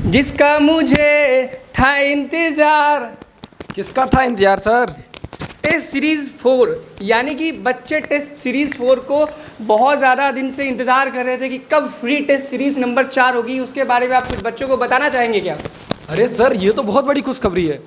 जिसका मुझे था इंतजार। किसका था इंतजार सर? टेस्ट सीरीज़ 4, यानी कि बच्चे टेस्ट सीरीज़ 4 को बहुत ज़्यादा दिन से इंतज़ार कर रहे थे कि कब फ्री टेस्ट सीरीज़ नंबर 4 होगी। उसके बारे में आप कुछ बच्चों को बताना चाहेंगे क्या? अरे सर, ये तो बहुत बड़ी खुशखबरी है।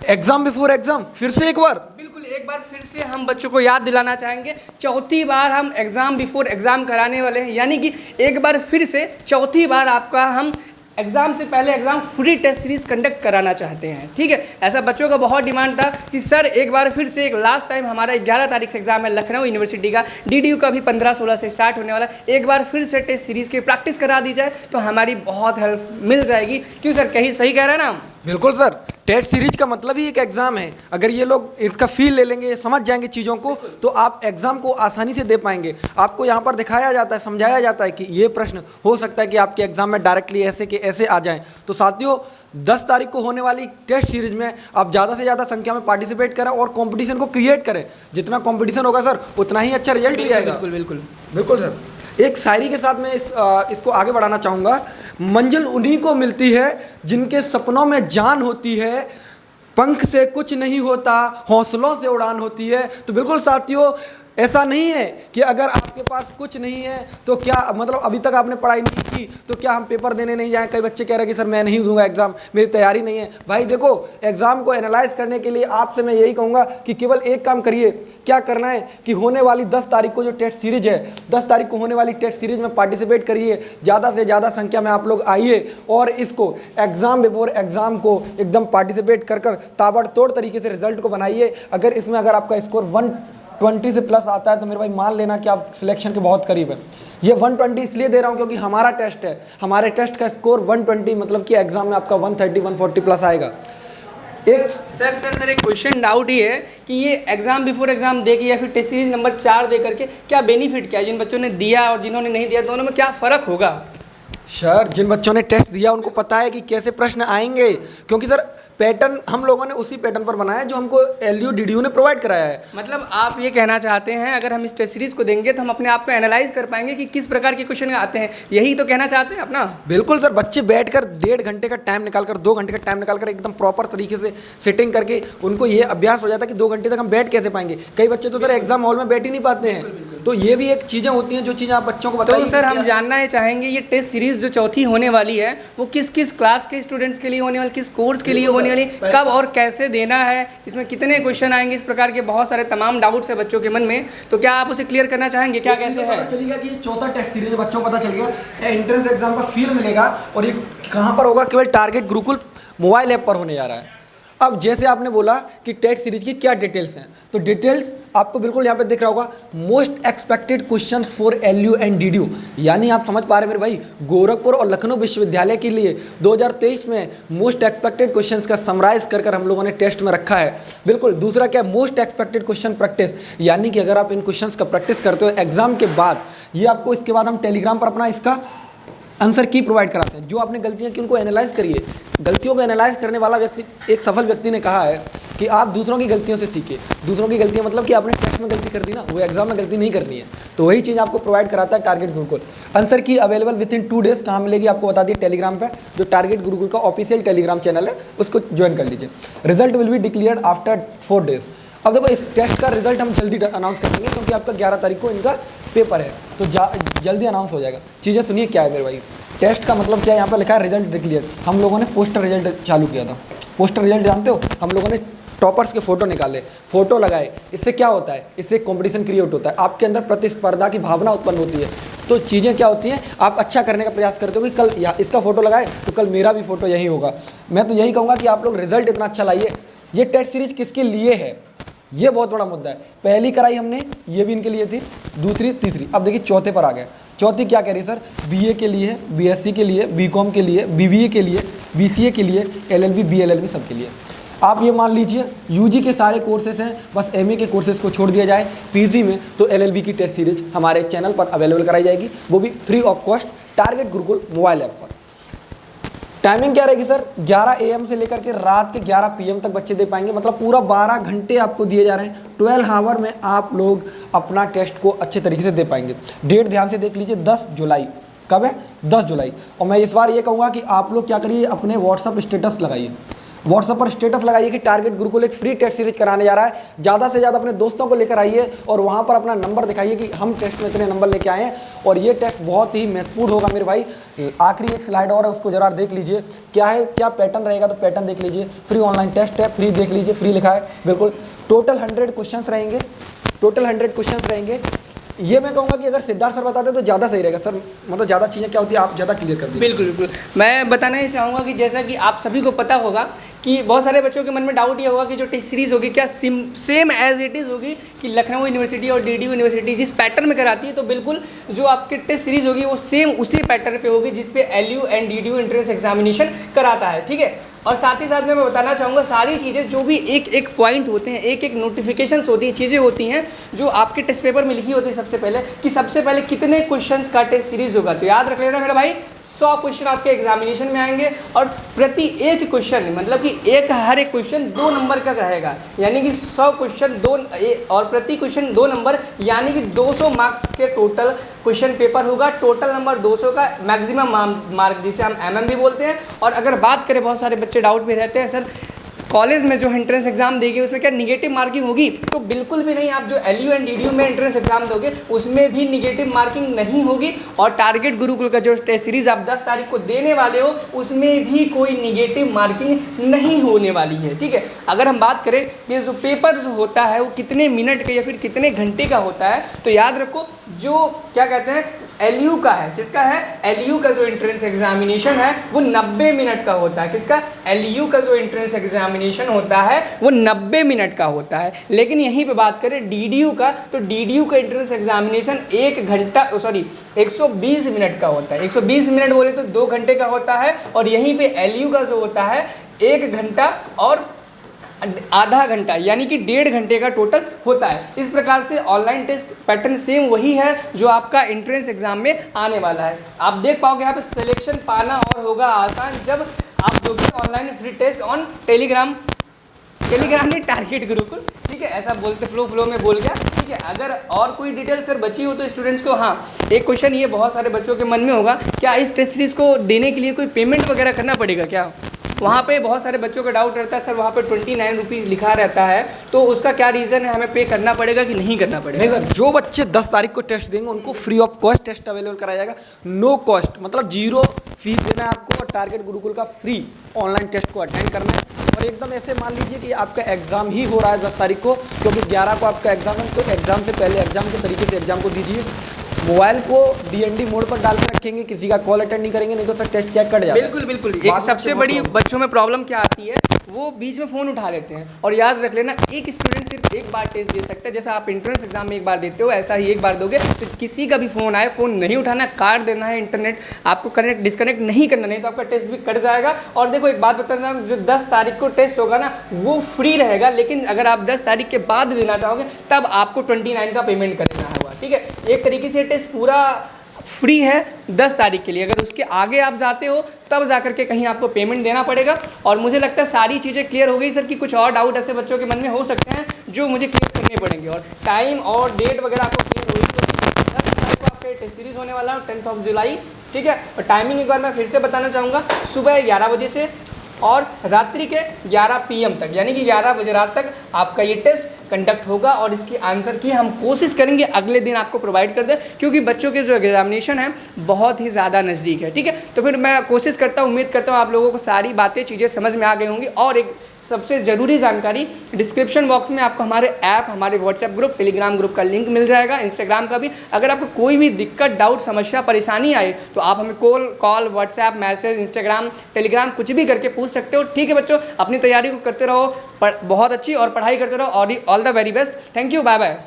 एग्जाम बिफोर एग्जाम फिर से एक बार। बिल्कुल, एक बार फिर से हम बच्चों को याद दिलाना चाहेंगे, चौथी बार हम एग्ज़ाम बिफोर एग्ज़ाम कराने वाले हैं। यानी कि एक बार फिर से चौथी बार आपका हम एग्ज़ाम से पहले exam free test series conduct कराना चाहते हैं। ठीक है, ऐसा बच्चों का बहुत डिमांड था कि सर एक बार फिर से, एक लास्ट टाइम हमारा 11 तारीख से एग्ज़ाम है लखनऊ यूनिवर्सिटी का, डीडीयू का भी 15-16 से स्टार्ट होने वाला है। एक बार फिर से टेस्ट सीरीज़ की प्रैक्टिस करा दी जाए तो हमारी बहुत हेल्प मिल जाएगी। क्यों सर, कहीं सही कह रहे हैं ना हम? बिल्कुल सर, टेस्ट सीरीज का मतलब ही एक एग्जाम है। अगर ये लोग इसका फील ले लेंगे, समझ जाएंगे चीज़ों को, तो आप एग्जाम को आसानी से दे पाएंगे। आपको यहाँ पर दिखाया जाता है, समझाया जाता है कि ये प्रश्न हो सकता है कि आपके एग्जाम में डायरेक्टली ऐसे के ऐसे आ जाएं। तो साथियों, 10 तारीख को होने वाली टेस्ट सीरीज में आप ज़्यादा से ज़्यादा संख्या में पार्टिसिपेट करें और कंपटीशन को क्रिएट करें। जितना कंपटीशन होगा सर, उतना ही अच्छा रिजल्ट भी आएगा। बिल्कुल बिल्कुल बिल्कुल सर। एक शायरी के साथ मैं इसको आगे बढ़ाना चाहूँगा। मंजिल उन्हीं को मिलती है जिनके सपनों में जान होती है, पंख से कुछ नहीं होता, हौसलों से उड़ान होती है। तो बिल्कुल साथियों, ऐसा नहीं है कि अगर आपके पास कुछ नहीं है तो क्या मतलब अभी तक आपने पढ़ाई नहीं की तो क्या हम पेपर देने नहीं जाएं। कई बच्चे कह रहे हैं कि सर मैं नहीं दूंगा एग्जाम, मेरी तैयारी नहीं है। भाई देखो, एग्जाम को एनालाइज करने के लिए आपसे मैं यही कहूँगा कि केवल एक काम करिए। क्या करना है कि होने वाली 10 तारीख को जो टेस्ट सीरीज है, 10 तारीख को होने वाली टेस्ट सीरीज में पार्टिसिपेट करिए। ज़्यादा से ज़्यादा संख्या में आप लोग आइए और इसको एग्जाम बिफोर एग्जाम को एकदम पार्टिसिपेट कर ताबड़तोड़ तरीके से रिजल्ट को बनाइए। अगर आपका स्कोर 120 से प्लस आता है तो मेरे भाई मान लेना कि आप सिलेक्शन के बहुत करीब है। ये 120 इसलिए दे रहा हूँ क्योंकि हमारा टेस्ट है, हमारे टेस्ट का स्कोर 120, मतलब कि एग्जाम में आपका 130 140 प्लस आएगा। एक सर एक क्वेश्चन डाउट ही है कि ये एग्जाम बिफोर एग्जाम दे के या फिर टेस्ट सीरीज नंबर 4 दे करके क्या बेनिफिट क्या है? जिन बच्चों ने दिया और जिन्होंने नहीं दिया, दोनों में क्या फ़र्क होगा? सर, जिन बच्चों ने टेस्ट दिया उनको पता है कि कैसे प्रश्न आएंगे, क्योंकि सर पैटर्न हम लोगों ने उसी पैटर्न पर बनाया है जो हमको एलयू डीडीयू ने प्रोवाइड कराया है। मतलब आप ये कहना चाहते हैं अगर हम इस टेस्ट सीरीज को देंगे तो हम अपने आप को एनालाइज कर पाएंगे कि किस प्रकार के क्वेश्चन आते हैं, यही तो कहना चाहते हैं अपना? बिल्कुल सर, बच्चे बैठकर 1.5 घंटे का टाइम निकालकर, 2 घंटे का टाइम निकालकर एकदम प्रॉपर तरीके से सेटिंग करके उनको ये अभ्यास हो जाता है कि 2 घंटे तक हम बैठ कैसे पाएंगे। कई बच्चे तो सर एग्जाम हॉल में बैठ ही नहीं पाते हैं। तो ये भी एक चीज़ें होती हैं जो चीज़ें आप बच्चों को बताइए। तो सर हम जानना है चाहेंगे ये टेस्ट सीरीज जो चौथी होने वाली है वो किस किस क्लास के स्टूडेंट्स के लिए होने वाली, किस कोर्स के लिए होने वाली, कब और कैसे देना है, इसमें कितने क्वेश्चन आएंगे, इस प्रकार के बहुत सारे तमाम डाउट्स है बच्चों के मन में। तो क्या आप उसे क्लियर करना चाहेंगे, क्या कैसे है? पता चलेगा कि ये चौथा टेस्ट सीरीज बच्चों को पता चल गया, एंट्रेंस एग्जाम का फील मिलेगा और ये कहाँ पर होगा? केवल टारगेट गुरुकुल मोबाइल ऐप पर होने जा रहा है। अब जैसे आपने बोला कि टेस्ट सीरीज की क्या डिटेल्स हैं, तो डिटेल्स आपको बिल्कुल यहाँ पे दिख रहा होगा। Most expected question for LU and DDU, यानी आप समझ पा रहे मेरे भाई, गोरखपुर और लखनऊ विश्वविद्यालय के लिए 2023 में मोस्ट एक्सपेक्टेड क्वेश्चंस का समराइज कर हम लोगों ने टेस्ट में रखा है। बिल्कुल। दूसरा क्या, मोस्ट एक्सपेक्टेड क्वेश्चन प्रैक्टिस, यानी कि अगर आप इन क्वेश्चंस का प्रैक्टिस करते हो एग्जाम के बाद, ये आपको इसके बाद हम टेलीग्राम पर अपना इसका आंसर की प्रोवाइड कराते हैं। जो आपने गलतियां की उनको एनालाइज करिए। गलतियों को एनालाइज करने वाला व्यक्ति, एक सफल व्यक्ति ने कहा है कि आप दूसरों की गलतियों से सीखिए। दूसरों की गलतियां मतलब कि आपने टेस्ट में गलती कर दी ना, वो एग्जाम में गलती नहीं करनी है। तो वही चीज़ आपको प्रोवाइड कराता है टारगेट गुरुकुल। आंसर की अवेलेबल विद इन 2 डेज। कहाँ मिलेगी आपको बता दिए, टेलीग्राम पर। जो टारगेट गुरुकुल का ऑफिशियल टेलीग्राम चैनल है उसको ज्वाइन कर लीजिए। Result will be declared after 4 days. अब देखो, इस टेस्ट का रिजल्ट हम जल्दी अनाउंस कर देंगे क्योंकि आपका 11 तारीख को इनका पेपर है, तो जल्दी अनाउंस हो जाएगा। चीज़ें सुनिए क्या है मेरे भाई। टेस्ट का मतलब क्या है, यहाँ पर लिखा है रिजल्ट डिक्लेयर। हम लोगों ने पोस्टर रिजल्ट चालू किया था। पोस्टर रिजल्ट जानते हो, हम लोगों ने टॉपर्स के फोटो निकाले, फोटो लगाए। इससे क्या होता है, इससे कंपटीशन क्रिएट होता है, आपके अंदर प्रतिस्पर्धा की भावना उत्पन्न होती है। तो चीज़ें क्या होती हैं, आप अच्छा करने का प्रयास करते हो कि कल या इसका फोटो लगाए तो कल मेरा भी फोटो यही होगा। मैं तो यही कहूँगा कि आप लोग रिजल्ट इतना अच्छा लाइए। ये टेस्ट सीरीज किसके लिए है, ये बहुत बड़ा मुद्दा है। पहली कराई हमने, ये भी इनके लिए थी, दूसरी, तीसरी, अब देखिए चौथे पर आ गए। चौथी क्या कह रही सर, बीए के लिए, बीएससी के लिए, बीकॉम के लिए, बीबीए के लिए, बीसीए के लिए, एलएलबी, बीएलएलबी सबके लिए। आप ये मान लीजिए यूजी के सारे कोर्सेज हैं, बस एमए के कोर्सेज को छोड़ दिया जाए। पीजी में तो एलएलबी की टेस्ट सीरीज हमारे चैनल पर अवेलेबल कराई जाएगी, वो भी free of cost target Gurukul mobile app पर। टाइमिंग क्या रहेगी सर, 11 AM से लेकर के रात के 11 PM तक बच्चे दे पाएंगे। मतलब पूरा 12 घंटे आपको दिए जा रहे हैं। 12 आवर में आप लोग अपना टेस्ट को अच्छे तरीके से दे पाएंगे। डेट ध्यान से देख लीजिए, 10 जुलाई। कब है? 10 जुलाई। और मैं इस बार ये कहूँगा कि आप लोग क्या करिए, अपने व्हाट्सअप स्टेटस लगाइए, व्हाट्सएप पर स्टेटस लगाइए कि टारगेट गुरुकुल एक फ्री टेस्ट सीरीज कराने जा रहा है। ज़्यादा से ज़्यादा अपने दोस्तों को लेकर आइए और वहाँ पर अपना नंबर दिखाइए कि हम टेस्ट में इतने नंबर लेके आए हैं। और ये टेस्ट बहुत ही महत्वपूर्ण होगा मेरे भाई। आखिरी एक स्लाइड और है, उसको जरा देख लीजिए क्या है, क्या पैटर्न रहेगा, तो पैटर्न देख लीजिए। फ्री ऑनलाइन टेस्ट है, फ्री देख लीजिए, फ्री लिखा है बिल्कुल। टोटल 100 क्वेश्चन रहेंगे, टोटल 100 क्वेश्चन रहेंगे। ये मैं कहूँगा कि अगर सिद्धार्थ सर बताते तो ज़्यादा सही रहेगा सर, मतलब ज़्यादा चीज़ें क्या होती है आप ज़्यादा क्लियर कर दीजिए। बिल्कुल बिल्कुल, मैं बताना ही चाहूँगा कि जैसा कि आप सभी को पता होगा कि बहुत सारे बच्चों के मन में डाउट ये होगा कि जो टेस्ट सीरीज़ होगी क्या सेम एज इट इज़ होगी कि लखनऊ यूनिवर्सिटी और डीडीयू यूनिवर्सिटी जिस पैटर्न में कराती है, तो बिल्कुल जो आपकी टेस्ट सीरीज़ होगी वो सेम उसी पैटर्न पे होगी जिस पे LU and DDU entrance examination कराता है, ठीक है। और साथ ही साथ में मैं बताना चाहूँगा सारी चीज़ें जो भी एक एक पॉइंट होते हैं, एक एक नोटिफिकेशंस होती हैं, चीज़ें होती हैं जो आपके टेस्ट पेपर में लिखी होती है सबसे पहले कि सबसे पहले कितने क्वेश्चंस का टेस्ट सीरीज़ होगा। तो याद रख लेना मेरा भाई, 100 क्वेश्चन आपके एग्जामिनेशन में आएंगे और प्रति एक क्वेश्चन मतलब कि हर एक क्वेश्चन 2 नंबर का रहेगा, यानी कि 100 क्वेश्चन 2 और प्रति क्वेश्चन 2 नंबर, यानी कि 200 मार्क्स के टोटल क्वेश्चन पेपर होगा। टोटल नंबर 200 का मैक्सिमम मार्क जिसे हम MM भी बोलते हैं। और अगर बात करें, बहुत सारे बच्चे डाउट में रहते हैं सर कॉलेज में जो एंट्रेंस एग्जाम देंगे उसमें क्या निगेटिव मार्किंग होगी, तो बिल्कुल भी नहीं। आप जो एलयू एंड डीडीयू में एंट्रेंस एग्जाम दोगे उसमें भी निगेटिव मार्किंग नहीं होगी। और टारगेट गुरुकुल का जो टेस्ट सीरीज आप 10 तारीख को देने वाले हो उसमें भी कोई निगेटिव मार्किंग नहीं होने वाली है, ठीक है। अगर हम बात करें कि जो पेपर जो होता है वो कितने मिनट का या फिर कितने घंटे का होता है, तो याद रखो जो क्या कहते हैं एलयू का है, किसका है, एलयू का जो एंट्रेंस एग्जामिनेशन है वो 90 मिनट का होता है। किसका, एलयू का जो एंट्रेंस एग्जामिनेशन होता है वो 90 मिनट का होता है। लेकिन यहीं पे बात करें डीडीयू का, तो डीडीयू का एंट्रेंस एग्जामिनेशन 120 मिनट का होता है। 120 मिनट बोले तो 2 घंटे का होता है। और यहीं पे एलयू का जो होता है 1 घंटा और आधा घंटा, यानी कि 1.5 घंटे का टोटल होता है। इस प्रकार से ऑनलाइन टेस्ट पैटर्न सेम वही है जो आपका एंट्रेंस एग्जाम में आने वाला है। आप देख पाओगे यहाँ पे सिलेक्शन पाना और होगा आसान जब आप दोगे online free test on Telegram नहीं, टारगेट गुरुकुल, ठीक है। ऐसा बोलते फ्लो में बोल गया, ठीक है। अगर और कोई डिटेल सर बची हो तो स्टूडेंट्स को, हाँ एक क्वेश्चन ये बहुत सारे बच्चों के मन में होगा, क्या इस टेस्ट सीरीज़ को देने के लिए कोई पेमेंट वगैरह करना पड़ेगा क्या? वहाँ पे बहुत सारे बच्चों का डाउट रहता है सर, वहाँ पे 29 रुपीज़ लिखा रहता है, तो उसका क्या रीज़न है, हमें पे करना पड़ेगा कि नहीं करना पड़ेगा? नहीं सर, जो बच्चे 10 तारीख को टेस्ट देंगे उनको free of cost test available कराया जाएगा। नो कॉस्ट, मतलब 0 फीस देना है आपको और टारगेट गुरुकुल का फ्री ऑनलाइन टेस्ट को अटेंड करना है। और एकदम ऐसे मान लीजिए कि आपका एग्जाम ही हो रहा है 10 तारीख को, क्योंकि 11 को आपका एग्जाम है, तो एग्जाम से पहले एग्जाम के तरीके से एग्जाम को दीजिए। मोबाइल को DND मोड पर डाल के रखेंगे, किसी का कॉल अटेंड नहीं करेंगे, नहीं तो सर टेस्ट क्या कट जाएगा। बिल्कुल। एक सबसे बड़ी बच्चों में प्रॉब्लम क्या आती है, वो बीच में फ़ोन उठा लेते हैं। और याद रख लेना, एक स्टूडेंट सिर्फ एक बार टेस्ट दे सकता है। जैसा आप एंट्रेंस एग्जाम में एक बार देते हो, ऐसा ही एक बार दोगे तो किसी का भी फ़ोन आए, फ़ोन नहीं उठाना, काट देना है, इंटरनेट आपको कनेक्ट डिस्कनेक्ट नहीं करना, नहीं तो आपका टेस्ट भी कट जाएगा। और देखो एक बात बताना, जो 10 तारीख को टेस्ट होगा ना वो फ्री रहेगा, लेकिन अगर आप 10 तारीख के बाद देना चाहोगे तब आपको 29 का पेमेंट करना होगा, ठीक है। एक तरीके से टेस्ट पूरा फ्री है 10 तारीख के लिए। अगर उसके आगे आप जाते हो तब जाकर के कहीं आपको पेमेंट देना पड़ेगा। और मुझे लगता है सारी चीज़ें क्लियर हो गई सर, कि कुछ और डाउट ऐसे बच्चों के मन में हो सकते हैं जो मुझे क्लियर करने पड़ेंगे। और टाइम और डेट वगैरह आपको क्लियर होगी, तो 10 तारीख को आपका टेस्ट सीरीज़ होने वाला है 10 जुलाई, ठीक है। और टाइमिंग एक बार मैं फिर से बताना चाहूँगा, सुबह 11 बजे से और रात्रि के 11 PM तक, यानी कि 11 बजे रात तक आपका ये टेस्ट कंडक्ट होगा। और इसकी आंसर की हम कोशिश करेंगे अगले दिन आपको प्रोवाइड कर दें, क्योंकि बच्चों के जो एग्जामिनेशन है बहुत ही ज़्यादा नज़दीक है, ठीक है। तो फिर मैं कोशिश करता हूँ, उम्मीद करता हूँ आप लोगों को सारी बातें चीज़ें समझ में आ गई होंगी। और एक सबसे ज़रूरी जानकारी, डिस्क्रिप्शन बॉक्स में आपको हमारे ऐप, हमारे व्हाट्सएप ग्रुप, टेलीग्राम ग्रुप का लिंक मिल जाएगा, इंस्टाग्राम का भी। अगर आपको कोई भी दिक्कत, डाउट, समस्या, परेशानी आए तो आप हमें call, WhatsApp, message, Instagram, Telegram कुछ भी करके पूछ सकते हो, ठीक है बच्चों। अपनी तैयारी को करते रहो, बहुत अच्छी, और पढ़ाई करते रहो। और all the very best. Thank you, bye bye.